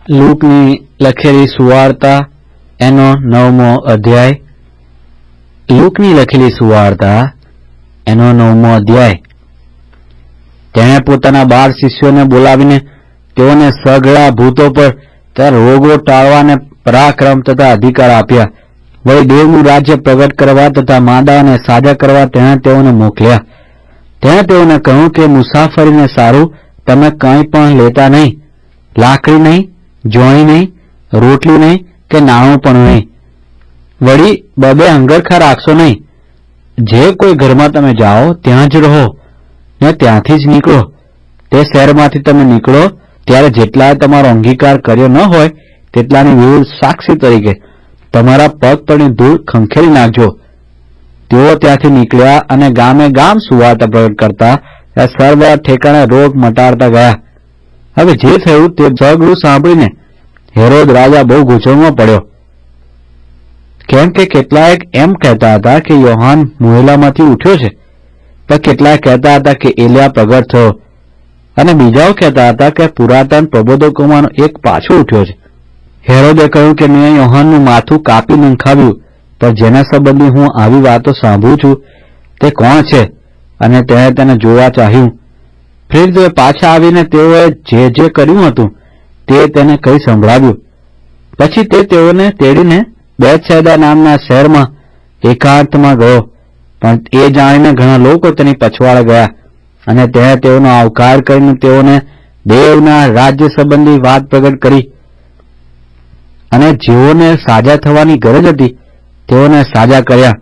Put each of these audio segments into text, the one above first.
લૂકની લખેલી સુવાર્તા એનો 9મો અધ્યાય. લૂકની લખેલી સુવાર્તા એનો 9મો અધ્યાય. તેણે પોતાના 12 શિષ્યોને બોલાવીને તેઓને સઘળા ભૂતો પર તથા રોગો ટાળવાને પરાક્રમ તથા અધિકાર આપ્યા. વળી દેવનું રાજ્ય પ્રગટ કરવા તથા માંદાઓને સાજા કરવા તેણે તેઓને મોકલ્યા. તેણે તેઓને કહ્યું કે મુસાફરીને સારું તમે કંઈ પણ લેતા નહીં, લાકડી નહીં, જોણી નહીં, રોટલી નહીં કે નાણું પણ નહીં. વળી બબે અંગરખા રાખશો નહીં. જે કોઈ ઘરમાં તમે જાઓ ત્યાં જ રહો ને ત્યાંથી જ નીકળો. તે શહેરમાંથી તમે નીકળો ત્યારે જેટલાએ તમારો અંગીકાર કર્યો ન હોય તેટલાની વિરુદ્ધ સાક્ષી તરીકે તમારા પગ પરની ધૂળ ખંખેરી નાખજો. તેઓ ત્યાંથી નીકળ્યા અને ગામે ગામ સુવાર્તા પ્રગટ કરતા સર્વ ઠેકાણે રોગ મટાડતા ગયા. હવે જે થયું તે સગળું સાંભળીને હેરોદ રાજા બહુ ગૂંચવણમાં પડ્યો, કેમ કે કેટલાક એમ કહેતા હતા કે યોહાન મુહેલામાંથી ઉઠ્યો છે, પણ કેટલાક કહેતા હતા કે એલિયા પ્રગટ થયો, અને બીજાઓ કહેતા હતા કે પુરાતન પ્રબોધકોમાંનો એક પાછો ઉઠ્યો છે. હેરોદે કહ્યું કે મેં યોહાનનું માથું કાપી નંખાવ્યું, પણ જેના સંબંધી હું આવી વાતો સાંભળું છું તે કોણ છે? અને તેણે તેને જોવા ચાહ્યું. ફરી તેઓ પાછા આવીને તેઓએ જે કર્યું હતું તે તેને કહી સંભળાવ્યું. પછી તે તેઓને તેડીને બેથસેદા નામના શહેરમાં એકાંતમાં ગયો, પણ એ જાણીને ઘણા લોકો તેની પછવાડે ગયા, અને તેણે તેઓનો આવકાર કરીને તેઓને દેવના રાજ્ય સંબંધી વાત પ્રગટ કરી. અને જેઓને સાજા થવાની ગરજ હતી તેઓને સાજા કર્યા.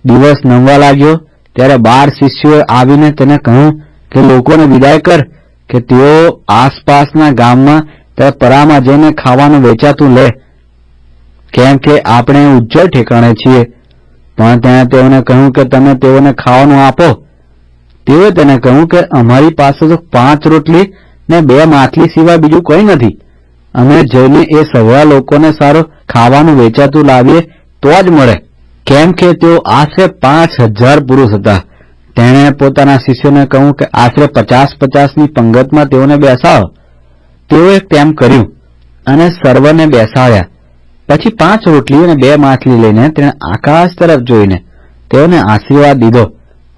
દિવસ નમવા લાગ્યો ત્યારે 12 શિષ્યોએ આવીને તેને કહ્યું કે લોકોને વિદાય કર કે તેઓ આસપાસના ગામમાં તથા પરામાં જઈને ખાવાનું વેચાતું લે, કેમ કે આપણે ઉજ્જડ ઠેકાણે છીએ. પણ તેણે તેઓને કહ્યું કે તમે તેઓને ખાવાનું આપો. તેઓએ તેને કહ્યું કે અમારી પાસે તો 5 રોટલી ને 2 માછલી સિવાય બીજું કંઈ નથી. અમે જઈને એ સગળા લોકોને સારું ખાવાનું વેચાતું લાવીએ તો જ મળે, કેમ કે તેઓ આશરે 5000 પુરુષ હતા. તેણે પોતાના શિષ્યોને કહ્યું કે આશરે 50-50ની પંગતમાં તેઓને બેસાડો. તેઓએ તેમ કર્યું અને સર્વને બેસાડ્યા. પછી 5 રોટલી અને 2 માછલી લઈને તેણે આકાશ તરફ જોઈને તેઓને આશીર્વાદ દીધો,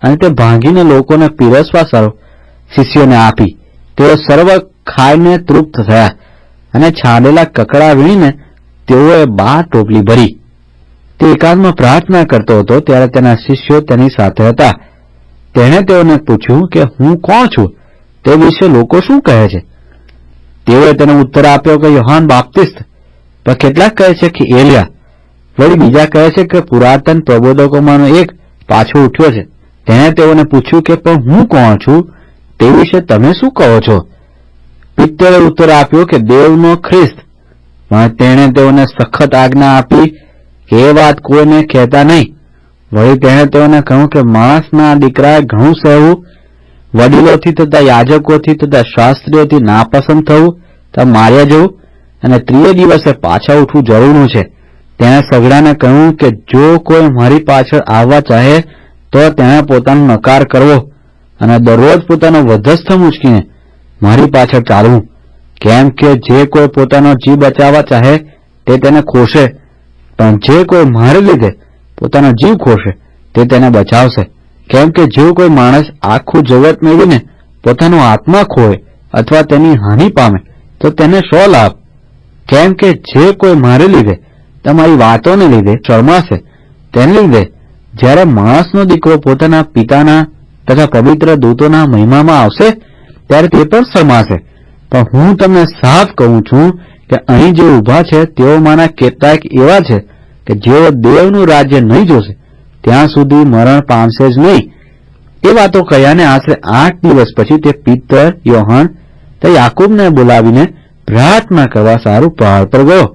અને તે ભાંગીને લોકોને પીરસવા સારું શિષ્યોને આપી. તેઓ સર્વ ખાઈને તૃપ્ત થયા, અને છાંડેલા કકડા વીણીને તેઓએ 12 ટોપલી ભરી. તે એકાંતમાં પ્રાર્થના કરતો હતો ત્યારે તેના શિષ્યો તેની સાથે હતા. તેણે તેઓને પૂછ્યું કે હું કોણ છું, તે વિશે લોકો શું કહે છે? તેઓએ તેને ઉત્તર આપ્યો કે યોહાન બાપ્તિસ્ત, પણ કેટલાક કહે છે કે એલિયા, વળી બીજા કહે છે કે પુરાતન પ્રબોધકોમાંનો એક પાછો ઉઠ્યો છે. તેણે તેઓને પૂછ્યું કે પણ હું કોણ છું તે વિશે તમે શું કહો છો? પિત્તરે ઉત્તર આપ્યો કે દેવનો ખ્રિસ્ત. પણ તેણે તેઓને સખત આજ્ઞા આપી કે એ વાત કોઈને કહેતા નહીં. વળી તેણે તેઓને કહ્યું કે માણસના દીકરાએ ઘણું સહેવું, વડીલોથી તથા યાજકોથી તથા શાસ્ત્રીઓથી નાપસંદ થવું તથા માર્યા જવું, અને 3 દિવસે પાછા ઉઠવું જરૂરનું છે. તેણે સગડાને કહ્યું કે જો કોઈ મારી પાછળ આવવા ચાહે તો તેણે પોતાનો નકાર કરવો, અને દરરોજ પોતાનો વધસ્થ મૂંચકીને મારી પાછળ ચાલવું. કેમ કે જે કોઈ પોતાનો જીવ બચાવવા ચાહે તે તેને ખોશે, પણ જે કોઈ મારે લીધે પોતાનો જીવ ખોશે તે તેને બચાવશે. કેમ કે જો કોઈ માણસ આખું જગત મેળવીને પોતાનો આત્મા ખોય અથવા તેની હાનિ પામે તો તેને શો લાભ? કેમ કે જે કોઈ મારે લીધે તમારી વાતોને લીધે શરમાશે, તેને લીધે જ્યારે માણસનો દીકરો પોતાના પિતાના તથા પવિત્ર દૂતોના મહિમામાં આવશે ત્યારે તે પણ શરમાશે. પણ હું તમને સાફ કહું છું કે અહીં જે ઊભા છે તેઓમાંના કેટલાક એવા છે કે જેઓ દેવનું રાજ્ય નહીં જોશે ત્યાં સુધી મરણ પામશે જ નહીં. એ વાતો કહ્યાને આશરે 8 દિવસ પછી તે પિત્તર, યોહાન તે યાકૂબને બોલાવીને પ્રાર્થના કરવા સારું પહાડ પર ગયો.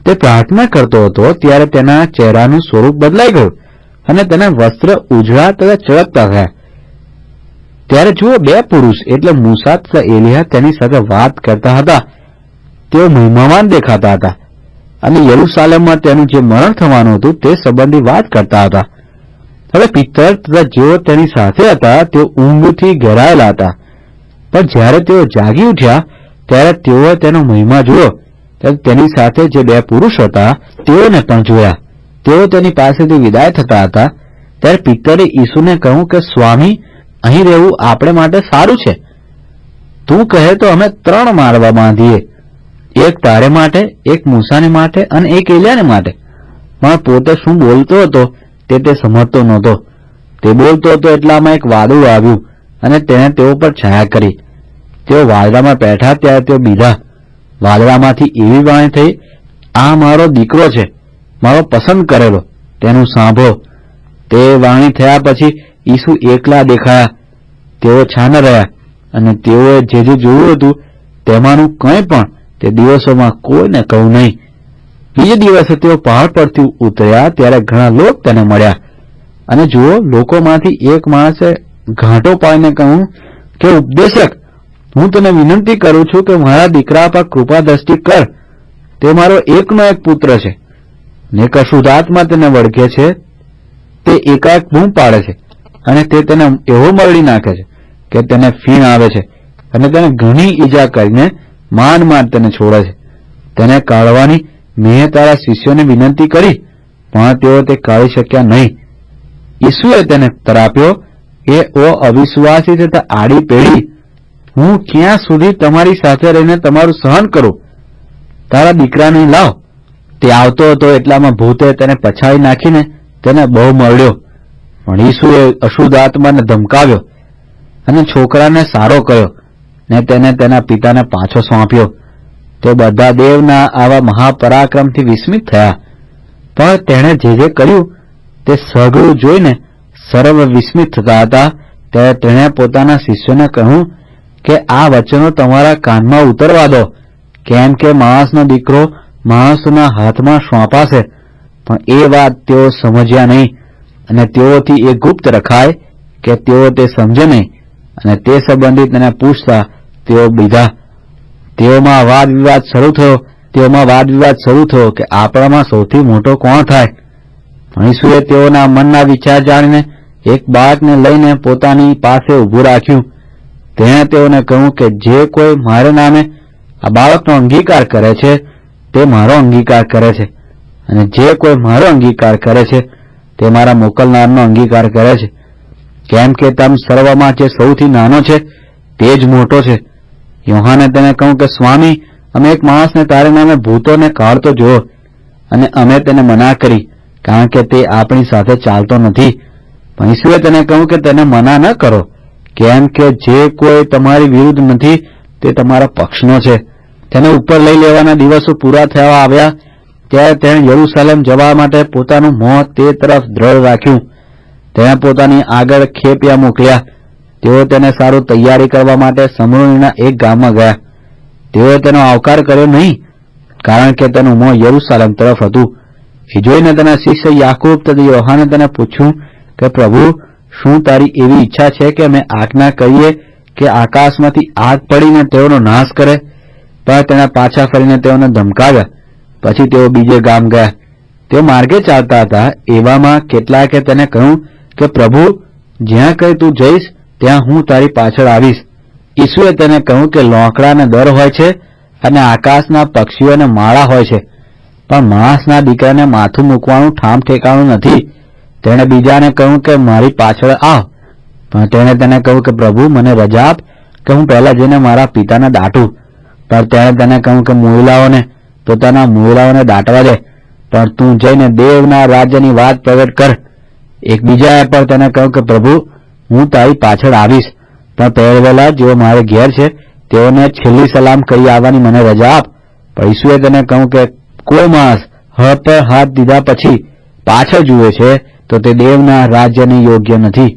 તે પ્રાર્થના કરતો હતો ત્યારે તેના ચહેરાનું સ્વરૂપ બદલાઈ ગયું, અને તેના વસ્ત્ર ઉજળા તથા ચળકતા થયા. ત્યારે જુઓ 2 પુરુષ એટલે મૂસા તથા એલિયા તેની સાથે વાત કરતા હતા. તેઓ મહિમાવાન દેખાતા હતા, અને યરૂશાલેમમાં તેનું જે મરણ થવાનું હતું તે સંબંધી વાત કરતા હતા. હવે પિત્તર તથા જેઓ તેની સાથે હતા તેઓ ઊંઘથી ઘેરાયેલા હતા, પણ જ્યારે તેઓ જાગી ઉઠ્યા ત્યારે તેઓએ તેનો મહિમા જોયો ત્યારે તેની સાથે જે 2 પુરુષ હતા તેઓને પણ જોયા. તેઓ તેની પાસેથી વિદાય થતા હતા. ત્યારે પિત્તરે ઈસુને કહ્યું કે સ્વામી, અહીં રહેવું આપણે માટે સારું છે. તું કહે તો અમે 3 માળવા બાંધીએ, એક તારે માટે, એક મૂસાને માટે અને એક એલિયાને માટે. પણ પોતે શું બોલતો હતો તે સમજતો નહોતો. તે બોલતો હતો એટલામાં એક વાદળું આવ્યું અને તેણે તેઓ પર છાયા કરી. તેઓ વાદળામાં બેઠા ત્યારે તેઓ બીધા. વાદળામાંથી એવી વાણી થઈ, આ મારો દીકરો છે, મારો પસંદ કરેલો, તેનું સાંભળો. તે વાણી થયા પછી ઈસુ એકલા દેખાયા. તેઓ છાના રહ્યા અને તેઓએ જે જોયું હતું તેમાંનું કંઈ પણ તે દિવસોમાં કોઈને કહ્યું નહીં. બીજે દિવસે તેઓ પહાડ પરથી ઉતર્યા ત્યારે ઘણા લોકો તેને મળ્યા. અને જુઓ, લોકોમાંથી એક માણસે ઘાંટો પાડીને કહ્યું કે ઉપદેશક, હું તને વિનંતી કરું છું કે મારા દીકરા પર કૃપા દ્રષ્ટિ કર. તે મારો એકનો એક પુત્ર છે ને અશુદ્ધાત્મા તેને વળગે છે. તે એકાએક બૂમ પાડે છે અને તે તેને એવો મરડી નાખે છે કે તેને ફીણ આવે છે અને તેને ઘણી ઈજા કરીને માંડ તેને છોડે છે. તેને કાઢવાની મેં તારા શિષ્યોને વિનંતી કરી, પણ તેઓ તે કાઢી શક્યા નહીં. ઈસુએ તેને તરાપ્યો કે ઓ અવિશ્વાસી તથા આડી પેઢી, હું ક્યાં સુધી તમારી સાથે રહીને તમારું સહન કરું? તારા દીકરાને લાવ. તે આવતો હતો એટલામાં ભૂતે તેને પછાડી નાખીને તેને બહુ મરડ્યો. પણ ઈસુએ અશુદ્ધ આત્માને ધમકાવ્યો અને છોકરાને સારો કર્યો ને તેને તેના પિતાને પાછો સોંપ્યો. તે બધા દેવના આવા મહાપરાક્રમથી વિસ્મિત થયા. પણ તેણે જે કર્યું તે સઘળું જોઈને સર્વ વિસ્મિત થતા હતા. ત્યારે તેણે પોતાના શિષ્યોને કહ્યું કે આ વચનો તમારા કાનમાં ઉતરવા દો, કેમ કે માણસનો દીકરો માણસોના હાથમાં સોંપાશે. પણ એ વાત તેઓ સમજ્યા નહીં અને તેઓથી એ ગુપ્ત રખાય કે તેઓ તે સમજે નહીં. અને તે સંબંધી તેને પૂછતા તેઓ બીધા. તેઓમાં વાદ વિવાદ શરૂ થયો કે આપણામાં સૌથી મોટો કોણ થાય. પણ ઈસુએ તેઓના મનના વિચાર જાણીને એક બાળકને લઈને પોતાની પાસે ઊભું રાખ્યું. તેણે તેઓને કહ્યું કે જે કોઈ મારે નામે આ બાળકનો અંગીકાર કરે છે તે મારો અંગીકાર કરે છે, અને જે કોઈ મારો અંગીકાર કરે છે તે મારા મોકલનારનો અંગીકાર કરે છે. કેમ કે તમ સર્વમાં જે સૌથી નાનો છે તે જ મોટો છે. યોહાને તેને કહ્યું કે સ્વામી, અમે એક માણસને તારે નામે ભૂતોને કાઢતો જોયો અને અમે તેને મના કરી, કારણ કે તે આપણી સાથે ચાલતો નથી. પણ ઈસુએ તેને કહ્યું કે તેને મના ન કરો, કેમ કે જે કોઈ તમારી વિરુદ્ધ નથી તે તમારા પક્ષનો છે. તેને ઉપર લઈ લેવાના દિવસો પૂરા થવા આવ્યા ત્યારે તેણે યરૂશાલેમ જવા માટે પોતાનું મોં તે તરફ દ્રઢ રાખ્યું. તેણે પોતાની આગળ ખેપિયા મોકલ્યા. તેઓ તેને સારું તૈયારી કરવા માટે સમરૂનીના એક ગામમાં ગયા. તેઓએ તેનો આવકાર કર્યો નહીં, કારણ કે તેનું મોં યરૂશાલેમ તરફ હતું. એ જોઈને તેના શિષ્ય યાકૂબ તથા યોહાને તેને પૂછ્યું કે પ્રભુ, શું તારી એવી ઈચ્છા છે કે અમે આજ્ઞા કરીએ કે આકાશમાંથી આગ પડીને તેઓનો નાશ કરે? પણ તેણે પાછા ફરીને તેઓને ધમકાવ્યા. પછી તેઓ બીજે ગામ ગયા. તેઓ માર્ગે ચાલતા હતા. એવામાં કેટલાકે તેને કહ્યું કે પ્રભુ, જ્યાં કંઈ તું જઈશ ત્યાં હું તારી પાછળ આવીશ. ઈસુએ તેને કહ્યું કે લોકડાને દર હોય છે અને આકાશના પક્ષીઓને માળા હોય છે, પણ માણસના દીકરાને માથું મૂકવાનું ઠામ ઠેકાણું નથી. તેણે બીજાને કહ્યું કે મારી પાછળ આવ. પણ તેણે તેને કહ્યું કે પ્રભુ, મને રજા આપ કે હું પહેલા જઈને મારા પિતાને દાટું. પણ તેણે તેને કહ્યું કે મૂળલાઓને પોતાના મૂળલાઓને દાટવા દે, પણ તું જઈને દેવના રાજ્યની વાત પ્રગટ કર. એક બીજાએ પણ તેને કહ્યું કે પ્રભુ, હું તારી પાછળ આવીશ, પણ પહેરેલા જેઓ મારે ઘેર છે તેઓને છેલ્લી સલામ કરી આવવાની મને રજા આપ. પણ ઈસુએ તેને કહ્યું કે કોઈ માણસ હળ પર હાથ દીધા પછી પાછળ જુએ છે તો તે દેવના રાજ્યને યોગ્ય નથી.